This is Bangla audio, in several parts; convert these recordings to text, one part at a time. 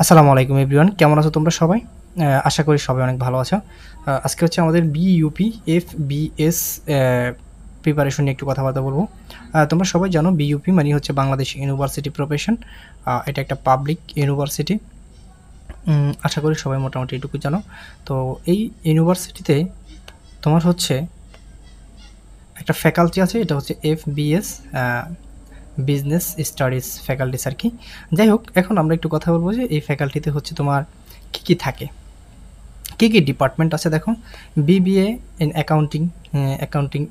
আসসালামু আলাইকুম এভরিওয়ান, কেমন আছো তোমরা সবাই? আশা করি সবাই অনেক ভালো আছো। আজকে হচ্ছে আমাদের বিইউপি এফবিএস প্রিপারেশন নিয়ে একটু কথাবার্তা বলবো। তোমরা সবাই জানো বিইউপি মানে হচ্ছে বাংলাদেশ ইউনিভার্সিটি প্রফেশন। এটা একটা পাবলিক ইউনিভার্সিটি। আশা করি সবাই মোটামুটি এটুকু জানো। তো এই ইউনিভার্সিটিতে তোমার হচ্ছে একটা ফ্যাকাল্টি আছে, এটা হচ্ছে এফবিএস বিজনেস স্টাডিজ ফ্যাকাল্টিস আর কি। যাই হোক, এখন আমরা একটু কথা বলবো যে এই ফ্যাকাল্টিতে হচ্ছে তোমার কী কী থাকে, কী কী ডিপার্টমেন্ট আছে। দেখো, বিবিএ ইন অ্যাকাউন্টিং, অ্যাকাউন্টিং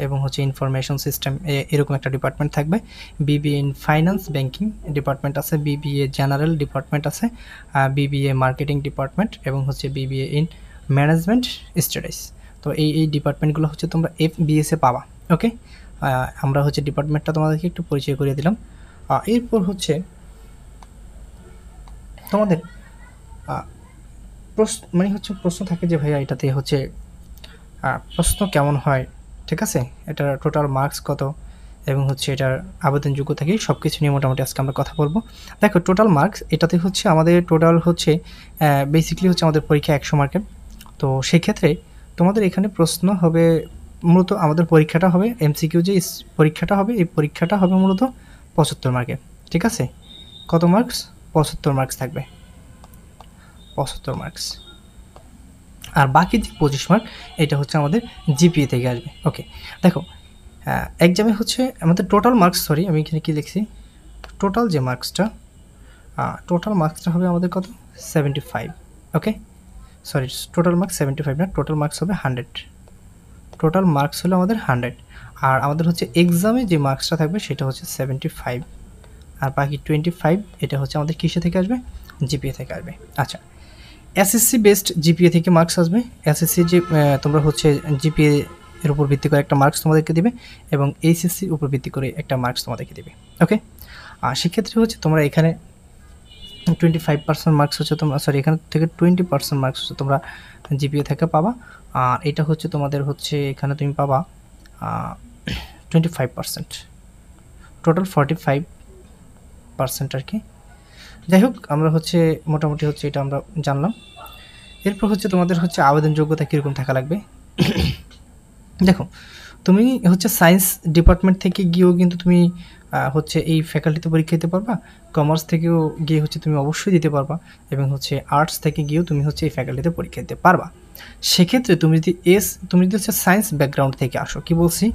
এবং হচ্ছে ইনফরমেশন সিস্টেম, এরকম একটা ডিপার্টমেন্ট থাকবে। BBA in finance banking department আছে, বিবিএ জেনারেল ডিপার্টমেন্ট আছে, বিবিএ মার্কেটিং ডিপার্টমেন্ট এবং হচ্ছে বিবিএ ইন ম্যানেজমেন্ট স্টাডিজ। তো এই ডিপার্টমেন্টগুলো হচ্ছে তোমরা এফবিএসে পাবা। ওকে, আমরা হচ্ছে ডিপার্টমেন্টটা তোমাদেরকে একটু পরিচয় করিয়ে দিলাম। এরপর হচ্ছে তোমাদের প্রশ্ন থাকে যে ভাইয়া এটাতে হচ্ছে প্রশ্ন কেমন হয়, ঠিক আছে, এটার টোটাল মার্কস কত এবং হচ্ছে এটার আবেদনযোগ্য থেকে সব কিছু নিয়ে মোটামুটি আজকে আমরা কথা বলবো। দেখো, টোটাল মার্কস এটাতে হচ্ছে আমাদের টোটাল হচ্ছে বেসিক্যালি হচ্ছে আমাদের পরীক্ষা 100 মার্কের। তো সেক্ষেত্রে তোমাদের এখানে প্রশ্ন হবে, মূলত আমাদের পরীক্ষাটা হবে এমসিকিউ, যে পরীক্ষাটা হবে এই পরীক্ষাটা হবে মূলত 75 মার্কের। ঠিক আছে, কত মার্কস? 75 মার্কস থাকবে, 75 মার্কস। আর বাকি যে 25 মার্ক এটা হচ্ছে আমাদের জিপিএ থেকে আসবে। ওকে, দেখো, এক্সামে হচ্ছে আমাদের টোটাল মার্কস, সরি আমি এখানে কী লিখছি, টোটাল যে মার্কসটা, টোটাল মার্কসটা হবে আমাদের কত? 75। ওকে, সরি, টোটাল মার্কস 75 না, টোটাল মার্কস হবে 100। টোটাল মার্কস হলো আমাদের 100, আর আমাদের হচ্ছে এক্সামে যে মার্কসটা থাকবে সেটা হচ্ছে 75, আর বাকি 25 এটা হচ্ছে আমাদের কিসে থেকে আসবে? জিপিএ থেকে আসবে। আচ্ছা, এসএসসি বেসড জিপিএ থেকে মার্কস আসবে। এসএসসি যে তোমরা হচ্ছে জিপিএ এর উপর ভিত্তি করে একটা মার্কস তোমাদেরকে দিবে এবং এইচএসসির উপর ভিত্তি করে একটা মার্কস তোমাদেরকে দিবে। ওকে, আর সেক্ষেত্রে হচ্ছে তোমরা এখানে 25% মার্কস হচ্ছে তোমরা, সরি, এখান থেকে 20% মার্কস হচ্ছে তোমরা জিপিএ থেকে পাবা। আর এটা হচ্ছে তোমাদের হচ্ছে এখানে তুমি পাবা 25%, টোটাল 45% আর কি। যাই হোক, আমরা হচ্ছে মোটামুটি হচ্ছে এটা আমরা জানলাম। এরপর হচ্ছে তোমাদের হচ্ছে আবেদন যোগ্যতা কীরকম থাকা লাগবে। দেখো, তুমি হচ্ছে সায়েন্স ডিপার্টমেন্ট থেকে গিয়েও কিন্তু তুমি হচ্ছে এই ফ্যাকাল্টিতে পরীক্ষা দিতে পারবা, কমার্স থেকেও গিয়ে হচ্ছে তুমি অবশ্যই দিতে পারবা, এবং হচ্ছে আর্টস থেকে গিয়েও তুমি হচ্ছে এই ফ্যাকাল্টিতে পরীক্ষা দিতে পারবা। সেক্ষেত্রে তুমি যদি হচ্ছে সায়েন্স ব্যাকগ্রাউন্ড থেকে আসো, কি বলছি,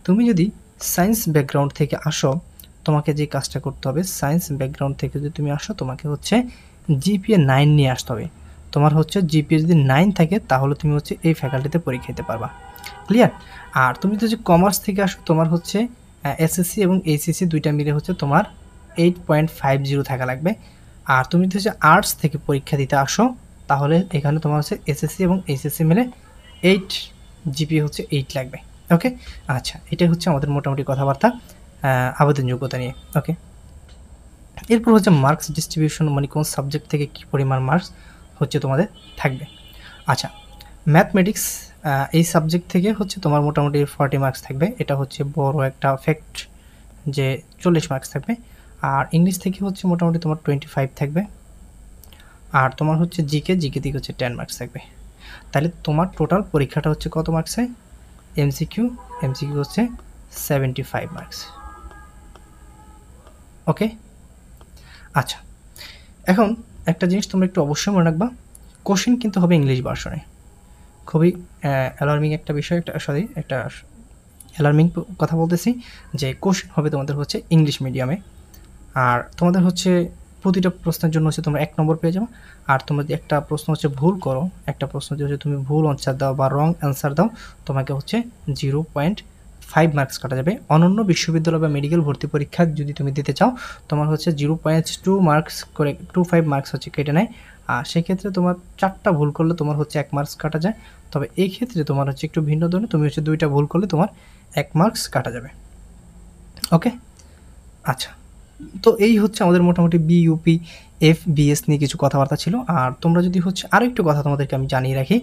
তুমি যদি সায়েন্স ব্যাকগ্রাউন্ড থেকে আসো, তোমাকে যে কাজটা করতে হবে, সায়েন্স ব্যাকগ্রাউন্ড থেকে যদি তুমি আসো তোমাকে হচ্ছে জিপিএ 9 নিয়ে আসতে হবে। তোমার হচ্ছে জিপিএ যদি 9 থাকে তাহলে তুমি হচ্ছে এই ফ্যাকাল্টিতে পরীক্ষা দিতে পারবা। ক্লিয়ার? আর তুমি যদি কমার্স থেকে আসো, তোমার হচ্ছে এসএসসি এবং এইচএসসি দুইটা মিলে হচ্ছে তোমার 8.50 থাকা লাগবে। আর তুমি যদি হচ্ছে আর্টস থেকে পরীক্ষা দিতে আসো তাহলে এখানে তোমার হচ্ছে এসএসসি এবং এইচএসসি মিলে 8 জিপিএ হচ্ছে 8 লাগবে। ওকে, আচ্ছা, এটাই হচ্ছে আমাদের মোটামুটি কথাবার্তা আবেদন যোগ্যতা নিয়ে। ওকে, এরপর হচ্ছে মার্কস ডিস্ট্রিবিউশন, মানে কোন সাবজেক্ট থেকে কী পরিমাণ মার্কস হচ্ছে তোমাদের থাকবে। আচ্ছা, ম্যাথমেটিক্স এই সাবজেক্ট থেকে হচ্ছে তোমার মোটামুটি 40 মার্কস থাকবে, এটা হচ্ছে বড় একটা ফ্যাক্ট যে 40 মার্কস থাকবে। আর ইংলিশ থেকে হচ্ছে মোটামুটি তোমার 25 থাকবে। আর তোমার হচ্ছে জিকে থেকে হচ্ছে 10 মার্কস থাকবে। তাহলে তোমার টোটাল পরীক্ষাটা হচ্ছে কত মার্কসে? এমসিকিউ হচ্ছে 75 মার্কস। ওকে, আচ্ছা, এখন একটা জিনিস তোমরা একটু অবশ্যই মনে রাখবা, কোশ্চেন কিন্তু হবে ইংলিশ ভার্সনে। খুবই অ্যালার্মিং একটা বিষয়, একটা অ্যালার্মিং কথা বলতেছি যে কোশ্চেন হবে তোমাদের হচ্ছে ইংলিশ মিডিয়ামে। আর তোমাদের হচ্ছে প্রতিটা প্রশ্নের জন্য হচ্ছে তোমরা 1 নম্বর পেয়ে যাবে। আর তোমরা যদি একটা প্রশ্ন হচ্ছে ভুল করো, একটা প্রশ্ন যদি হচ্ছে তুমি ভুল আনসার দাও বা রং অ্যান্সার দাও, তোমাকে হচ্ছে 0.5 মার্কস কাটা যাবে। অনন্য বিশ্ববিদ্যালয় বা মেডিকেল ভর্তি পরীক্ষা যদি তুমি দিতে চাও, তোমার হচ্ছে 0.2 মার্কস করে 25 মার্কস হচ্ছে কেটে নেয়। আর সেক্ষেত্রে তোমার 4টা ভুল করলে তোমার হচ্ছে 1 মার্কস কাটা যায়। তবে এই ক্ষেত্রে তোমার হচ্ছে একটু ভিন্ন ধরনের, তুমি হচ্ছে 2টা ভুল করলে তোমার 1 মার্কস কাটা যাবে। ওকে, আচ্ছা, তো এই হচ্ছে আমাদের মোটামুটি বিইউপি এফবিএস নিয়ে কিছু কথাবার্তা ছিল। আর তোমরা যদি হচ্ছে আরও একটু কথা তোমাদেরকে আমি জানিয়ে রাখি,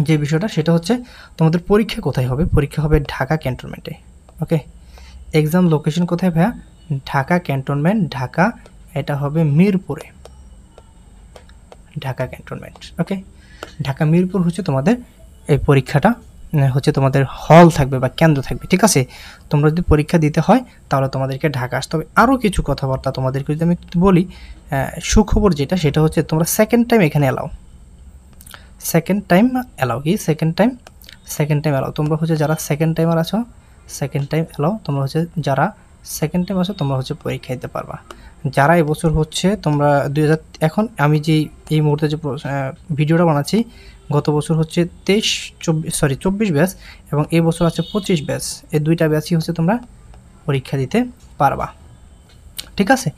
যে বিষয়টা সেটা হচ্ছে তোমাদের পরীক্ষা কোথায় হবে। পরীক্ষা হবে ঢাকা ক্যান্টনমেন্টে। ওকে, এক্সাম লোকেশন কোথায় ভাইয়া? ঢাকা ক্যান্টনমেন্ট, ঢাকা এটা হবে মিরপুরে, ঢাকা ক্যান্টনমেন্ট। ওকে, ঢাকা মিরপুর হচ্ছে তোমাদের এই পরীক্ষাটা হচ্ছে তোমাদের হল থাকবে বা কেন্দ্র থাকবে, ঠিক আছে। তোমরা যদি পরীক্ষা দিতে হয় তাহলে তোমাদেরকে ঢাকা আসতে হবে। আরও কিছু কথাবার্তা তোমাদেরকে যদি আমি বলি, সুখবর যেটা সেটা হচ্ছে তোমরা সেকেন্ড টাইম এখানে এলাও, সেকেন্ড টাইম এলাও কি সেকেন্ড টাইম এলাও। তোমরা হচ্ছে যারা সেকেন্ড টাইমার আছো, সেকেন্ড টাইম এলাও, তোমরা হচ্ছে যারা সেকেন্ড টাইম আছো তোমরা হচ্ছে পরীক্ষা দিতে পারবা। যারা এবছর হচ্ছে তোমরা 2000, এখন আমি যে এই মুহূর্তে যে ভিডিওটা বানাচ্ছি, গত বছর হচ্ছে 24 ব্যাচ এবং এই বছর আছে 25 ব্যাচ, এই দুইটা ব্যাচই হচ্ছে তোমরা পরীক্ষা দিতে পারবা, ঠিক আছে।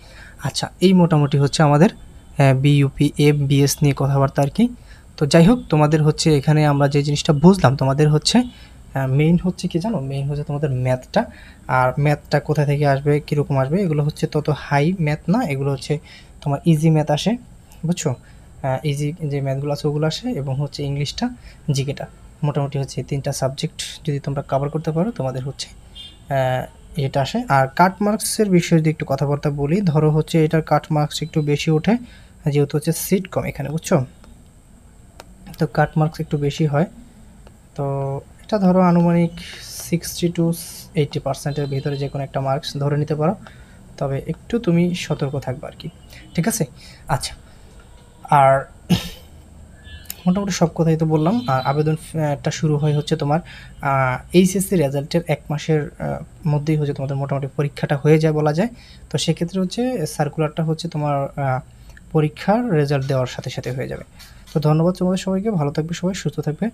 আচ্ছা, এই মোটামুটি হচ্ছে আমাদের বিইউপি বিএস নিয়ে কথাবার্তা আর কি। তো যাই হোক, তোমাদের হচ্ছে এখানে আমরা যে জিনিসটা বুঝলাম, তোমাদের হচ্ছে মেইন হচ্ছে কি জানো, মেইন হচ্ছে তোমাদের ম্যাথটা। আর ম্যাথটা কোথা থেকে আসবে, কীরকম আসবে, এগুলো হচ্ছে তত হাই ম্যাথ না, এগুলো হচ্ছে তোমার ইজি ম্যাথ আসে, বুঝছো। ইজি যে ম্যাথগুলো আছে ওগুলো আসে, এবং হচ্ছে ইংলিশটা, জিকেটা, মোটামুটি হচ্ছে 3টা সাবজেক্ট যদি তোমরা কভার করতে পারো তোমাদের হচ্ছে এটা আসে। আর কাট মার্কসের বিষয়ে যদি একটু কথাবার্তা বলি, ধরো হচ্ছে এটার কাট মার্কস একটু বেশি ওঠে যেহেতু হচ্ছে সিট কম এখানে, বুঝছো। তো কাট মার্কস একটু বেশি হয়, তো এটা ধরো আনুমানিক 60 to 80% ভিতরে যে কোনো একটা মার্কস ধরে নিতে পারো, তবে একটু তুমি সতর্ক থাকবে আর কি, ঠিক আছে। আচ্ছা, আর মোটামুটি সব কথাই তো বললাম। আর আবেদনটা শুরু হয় হচ্ছে তোমার এইচএসসি রেজাল্টের 1 মাসের মধ্যেই হচ্ছে তোমাদের মোটামুটি পরীক্ষাটা হয়ে যায় বলা যায়। তো সেক্ষেত্রে হচ্ছে সার্কুলারটা হচ্ছে তোমার পরীক্ষার রেজাল্ট দেওয়ার সাথে সাথে হয়ে যাবে। তো ধন্যবাদ তোমাদের সবাইকে, ভালো থাকবে সবাই, সুস্থ থাকবে।